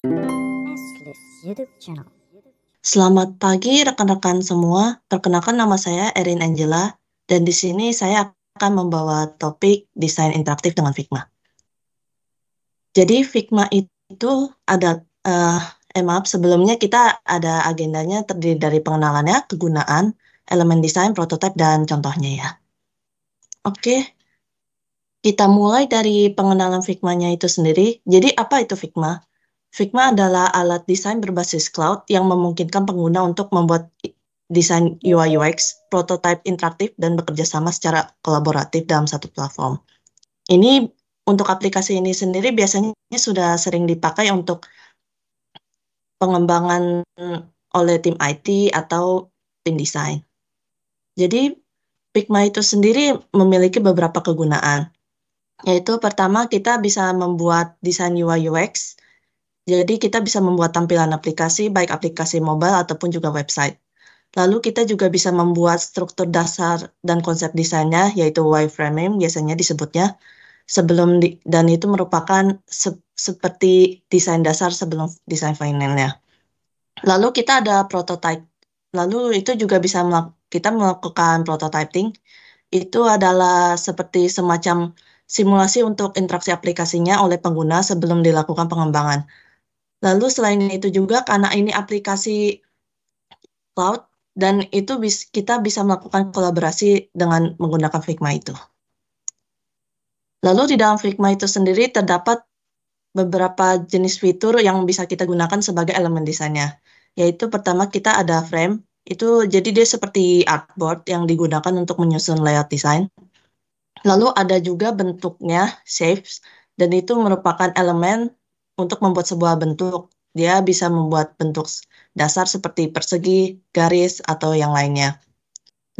Nestlist YouTube channel. Selamat pagi rekan-rekan semua. Perkenalkan nama saya Erin Angela dan di sini saya akan membawa topik desain interaktif dengan Figma. Jadi Figma itu ada maaf, sebelumnya kita ada agendanya terdiri dari pengenalannya, kegunaan, elemen desain, prototipe dan contohnya ya. Oke, kita mulai dari pengenalan Figma-nya itu sendiri. Jadi apa itu Figma? Figma adalah alat desain berbasis cloud yang memungkinkan pengguna untuk membuat desain UI UX, prototipe interaktif, dan bekerja sama secara kolaboratif dalam satu platform. Ini untuk aplikasi ini sendiri biasanya sudah sering dipakai untuk pengembangan oleh tim IT atau tim desain. Jadi Figma itu sendiri memiliki beberapa kegunaan, yaitu pertama kita bisa membuat desain UI UX. Jadi kita bisa membuat tampilan aplikasi, baik aplikasi mobile ataupun juga website. Lalu kita juga bisa membuat struktur dasar dan konsep desainnya, yaitu wireframing biasanya disebutnya, dan itu merupakan seperti desain dasar sebelum desain finalnya. Lalu kita ada prototype. Lalu itu juga bisa kita melakukan prototyping. Itu adalah seperti semacam simulasi untuk interaksi aplikasinya oleh pengguna sebelum dilakukan pengembangan. Lalu selain itu juga karena ini aplikasi cloud dan itu kita bisa melakukan kolaborasi dengan menggunakan Figma itu. Lalu di dalam Figma itu sendiri terdapat beberapa jenis fitur yang bisa kita gunakan sebagai elemen desainnya. Yaitu pertama kita ada frame, itu jadi dia seperti artboard yang digunakan untuk menyusun layout desain. Lalu ada juga bentuknya, shapes, dan itu merupakan elemen untuk membuat sebuah bentuk. Dia bisa membuat bentuk dasar seperti persegi, garis, atau yang lainnya.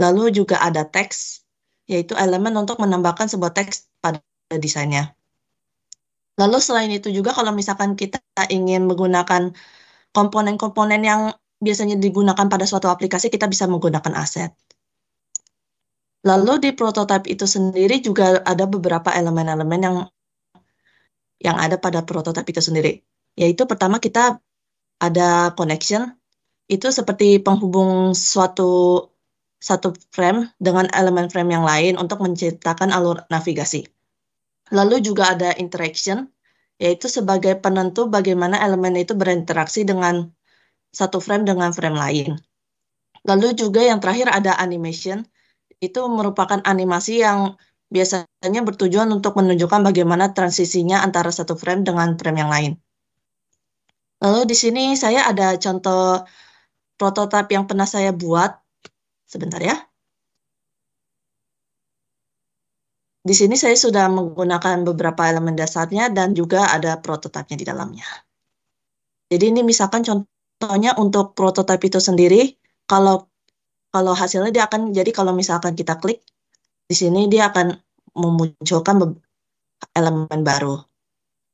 Lalu juga ada teks, yaitu elemen untuk menambahkan sebuah teks pada desainnya. Lalu selain itu juga kalau misalkan kita ingin menggunakan komponen-komponen yang biasanya digunakan pada suatu aplikasi, kita bisa menggunakan aset. Lalu di prototype itu sendiri juga ada beberapa elemen-elemen yang ada pada prototipe itu sendiri. Yaitu pertama kita ada connection, itu seperti penghubung satu frame dengan elemen frame yang lain untuk menciptakan alur navigasi. Lalu juga ada interaction, yaitu sebagai penentu bagaimana elemen itu berinteraksi dengan satu frame dengan frame lain. Lalu juga yang terakhir ada animation, itu merupakan animasi yang biasanya bertujuan untuk menunjukkan bagaimana transisinya antara satu frame dengan frame yang lain. Lalu di sini saya ada contoh prototipe yang pernah saya buat. Sebentar ya. Di sini saya sudah menggunakan beberapa elemen dasarnya dan juga ada prototipenya di dalamnya. Jadi ini misalkan contohnya untuk prototipe itu sendiri, kalau hasilnya dia akan, jadi kalau misalkan kita klik, di sini dia akan memunculkan elemen baru.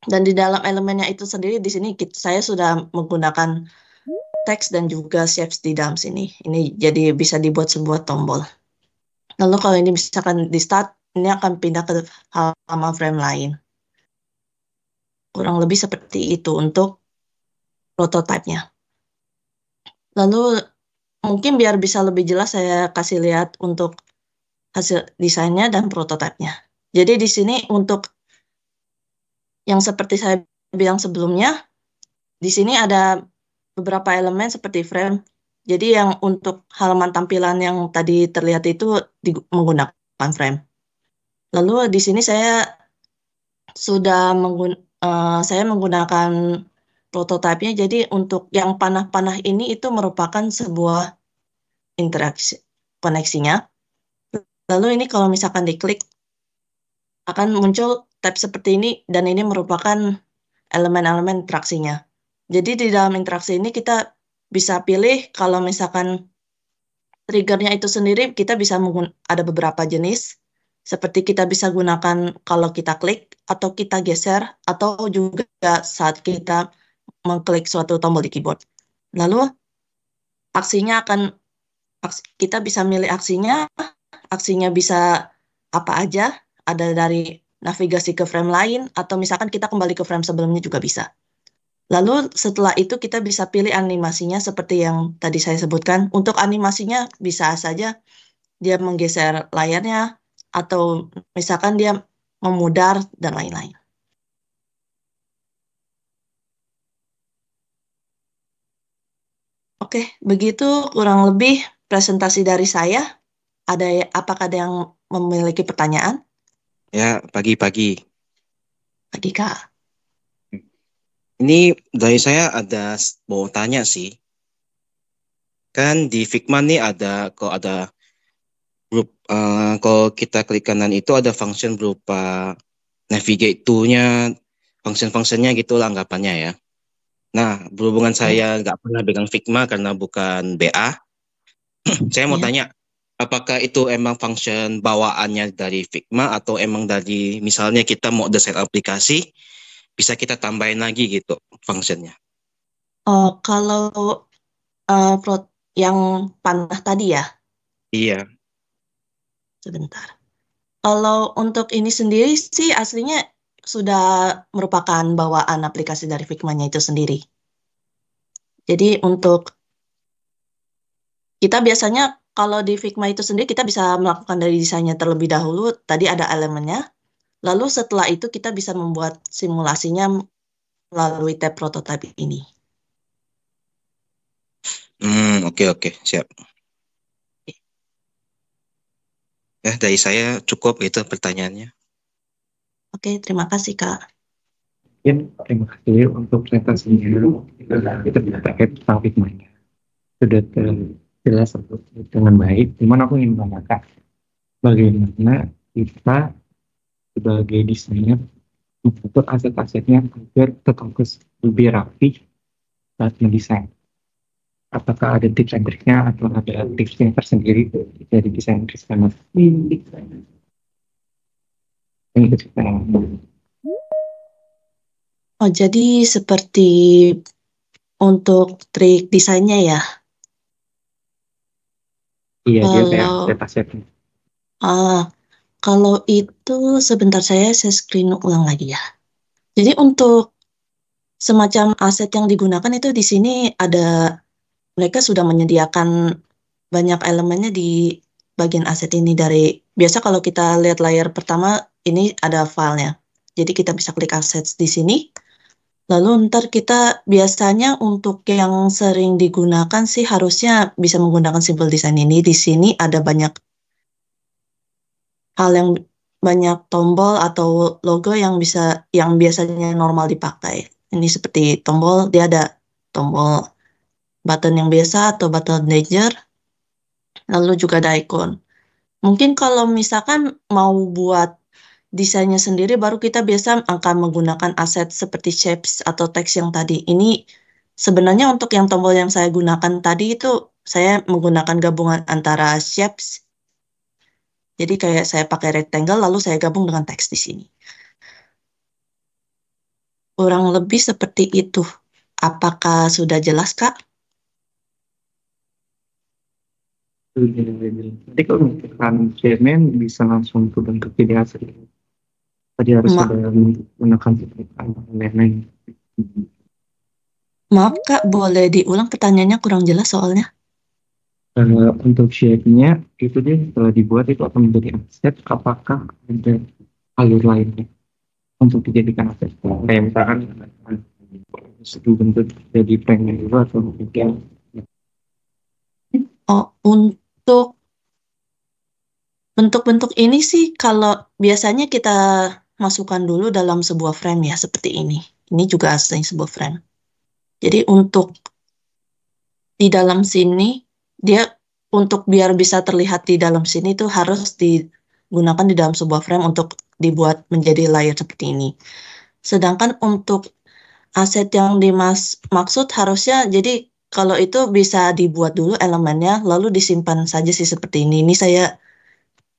Dan di dalam elemennya itu sendiri, di sini saya sudah menggunakan teks dan juga shapes di dalam sini. Ini jadi bisa dibuat sebuah tombol. Lalu kalau ini misalkan di start, ini akan pindah ke halaman frame lain. Kurang lebih seperti itu untuk prototipenya. Lalu mungkin biar bisa lebih jelas saya kasih lihat untuk hasil desainnya dan prototipenya. Jadi di sini untuk yang seperti saya bilang sebelumnya, di sini ada beberapa elemen seperti frame. Jadi yang untuk halaman tampilan yang tadi terlihat itu menggunakan frame. Lalu di sini saya sudah saya menggunakan prototipenya. Jadi untuk yang panah-panah ini itu merupakan sebuah interaksi koneksinya. Lalu ini kalau misalkan diklik akan muncul tab seperti ini dan ini merupakan elemen-elemen interaksinya. Jadi di dalam interaksi ini kita bisa pilih kalau misalkan triggernya itu sendiri kita bisa ada beberapa jenis. Seperti kita bisa gunakan kalau kita klik atau kita geser atau juga saat kita mengklik suatu tombol di keyboard. Lalu aksinya kita bisa milih aksinya bisa apa aja, ada dari navigasi ke frame lain atau misalkan kita kembali ke frame sebelumnya juga bisa. Lalu setelah itu kita bisa pilih animasinya seperti yang tadi saya sebutkan. Untuk animasinya bisa saja dia menggeser layarnya atau misalkan dia memudar dan lain-lain. Oke, begitu kurang lebih presentasi dari saya. Apakah ada yang memiliki pertanyaan? Ya, pagi-pagi. Bagi Kak. Ini dari saya mau tanya sih. Kan di Figma nih kalau ada grup, kalau kita klik kanan itu ada function berupa navigate tool-nya, function-functionnya gitu lah anggapannya ya. Nah, berhubungan saya Oke, nggak pernah pegang Figma karena bukan BA, saya mau ya. tanya, apakah itu emang function bawaannya dari Figma atau emang dari misalnya kita mau desain aplikasi, bisa kita tambahin lagi gitu functionnya. Oh, kalau yang panah tadi ya, Iya. sebentar. Kalau untuk ini sendiri sih aslinya sudah merupakan bawaan aplikasi dari Figma-nya itu sendiri. Jadi untuk kita biasanya kalau di Figma itu sendiri kita bisa melakukan dari desainnya terlebih dahulu. Tadi ada elemennya. Lalu setelah itu kita bisa membuat simulasinya melalui tab prototype ini. Oke, oke, siap. Ya, dari saya cukup itu pertanyaannya. Oke, terima kasih Kak. Mungkin terima kasih untuk presentasinya. Kita bisa terkait tentang Figma-nya. Sudah terjelas dengan baik. Cuman aku ingin menanyakan bagaimana kita sebagai desainer mengatur aset-asetnya agar tetap lebih rapi saat mendesain. Apakah ada tips and triknya atau ada tips yang tersendiri dari desainer desainer yang ikut kita? Oh, jadi seperti untuk trik desainnya ya. Iya, dia kayak Kalau aset-asetnya. ah, kalau itu sebentar saya screen ulang lagi ya. Jadi untuk semacam aset yang digunakan itu di sini ada mereka sudah menyediakan banyak elemennya di bagian aset ini dari biasa kalau kita lihat layar pertama ini ada filenya. Jadi kita bisa klik assets di sini. Lalu ntar kita biasanya untuk yang sering digunakan sih harusnya bisa menggunakan simple design ini. Di sini ada banyak hal yang banyak tombol atau logo yang biasanya normal dipakai. Ini seperti tombol, dia ada tombol button yang biasa atau button danger, lalu juga ada icon. Mungkin kalau misalkan mau buat desainnya sendiri, baru kita biasa akan menggunakan aset seperti shapes atau teks yang tadi. Ini sebenarnya untuk yang tombol yang saya gunakan tadi itu saya menggunakan gabungan antara shapes. Jadi kayak saya pakai rectangle lalu saya gabung dengan teks di sini. Kurang lebih seperti itu. Apakah sudah jelas, Kak? Jadi kalau misalkan cemen bisa langsung ke bentuk jadi hasil. Tadi harus Ma ada menggunakan lain-lain. Maaf, Kak, boleh diulang pertanyaannya kurang jelas soalnya. Untuk shape-nya itu dia setelah dibuat itu akan menjadi aset. Apakah ada alur lainnya untuk dijadikan aset? Kayak misalkan satu bentuk jadi pengen dulu atau mungkin Oh, untuk bentuk-bentuk ini sih kalau biasanya kita masukkan dulu dalam sebuah frame ya, seperti ini. Ini juga asli sebuah frame. Jadi untuk di dalam sini, dia untuk biar bisa terlihat di dalam sini itu harus digunakan di dalam sebuah frame untuk dibuat menjadi layer seperti ini. Sedangkan untuk aset yang dimaksud harusnya, jadi kalau itu bisa dibuat dulu elemennya, lalu disimpan saja sih seperti ini. Ini saya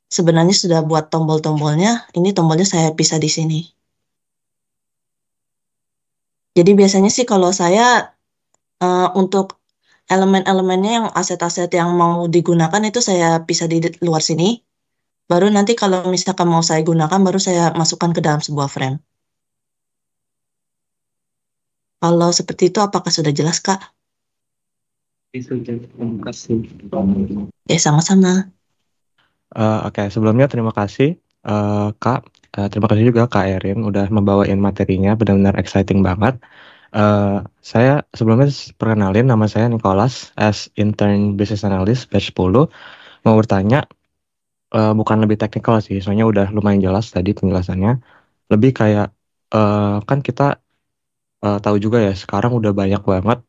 sebenarnya sudah buat tombol-tombolnya, ini tombolnya saya pisah di sini. Jadi biasanya sih kalau saya untuk elemen-elemennya yang aset-aset yang mau digunakan itu saya pisah di luar sini. Baru nanti kalau misalkan mau saya gunakan, baru saya masukkan ke dalam sebuah frame. Kalau seperti itu apakah sudah jelas, Kak? Terima kasih. Sama-sama. Oke, sebelumnya terima kasih Kak. Terima kasih juga Kak Erin udah membawain materinya, benar-benar exciting banget. Saya sebelumnya perkenalin, nama saya Nicholas as intern business analyst batch 10. Mau bertanya, bukan lebih teknikal sih, soalnya udah lumayan jelas tadi penjelasannya. Lebih kayak kan kita tahu juga ya sekarang udah banyak banget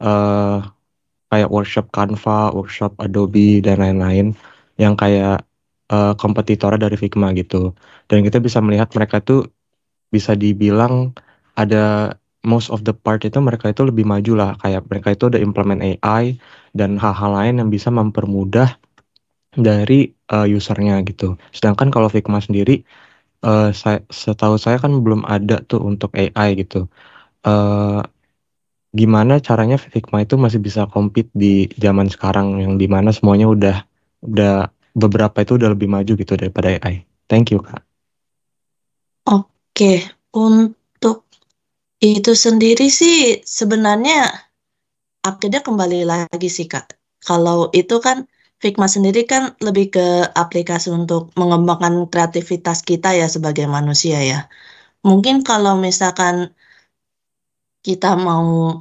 eh kayak workshop Canva, workshop Adobe dan lain-lain yang kayak kompetitornya dari Figma gitu. Dan kita bisa melihat mereka tuh bisa dibilang ada most of the part itu mereka itu lebih maju lah, kayak mereka itu udah implement AI dan hal-hal lain yang bisa mempermudah dari usernya gitu. Sedangkan kalau Figma sendiri, setahu saya kan belum ada tuh untuk AI gitu. Eh, Gimana caranya Figma itu masih bisa compete di zaman sekarang yang dimana semuanya udah beberapa itu udah lebih maju gitu daripada AI. Thank you, Kak. Oke, untuk itu sendiri sih sebenarnya akhirnya kembali lagi sih, Kak. Kalau itu kan Figma sendiri kan lebih ke aplikasi untuk mengembangkan kreativitas kita ya sebagai manusia ya. Mungkin kalau misalkan kita mau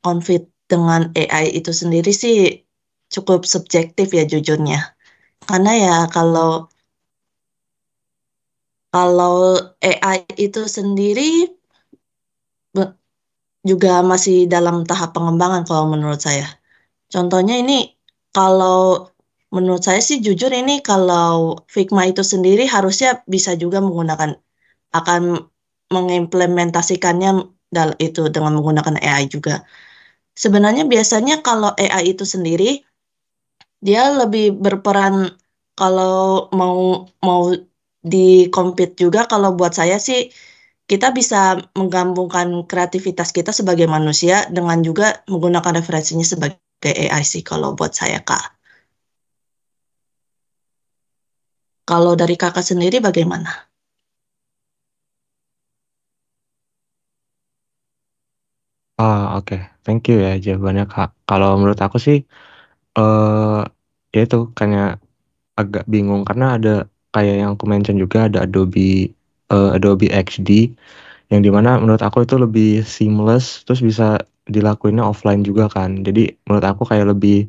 konfit dengan AI itu sendiri sih cukup subjektif ya jujurnya. Karena ya kalau AI itu sendiri juga masih dalam tahap pengembangan kalau menurut saya. Contohnya ini kalau menurut saya sih jujur ini kalau Figma itu sendiri harusnya bisa juga akan mengimplementasikannya itu dengan menggunakan AI juga. Sebenarnya biasanya kalau AI itu sendiri dia lebih berperan kalau mau mau di compete juga kalau buat saya sih kita bisa menggabungkan kreativitas kita sebagai manusia dengan juga menggunakan referensinya sebagai AI sih kalau buat saya Kak. Kalau dari Kakak sendiri bagaimana? Oke. Thank you ya jawabannya, Kak. Kalau menurut aku sih, eh ya itu kayaknya agak bingung karena ada kayak yang aku mention juga ada Adobe XD yang dimana menurut aku itu lebih seamless, terus bisa dilakuinnya offline juga kan. Jadi menurut aku kayak lebih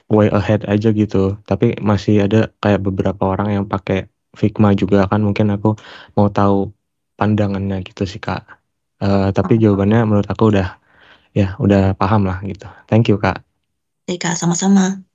way ahead aja gitu. Tapi masih ada kayak beberapa orang yang pakai Figma juga kan. Mungkin aku mau tahu pandangannya gitu sih Kak. Tapi jawabannya menurut aku udah paham lah gitu. Thank you Kak. Oke Kak, sama-sama.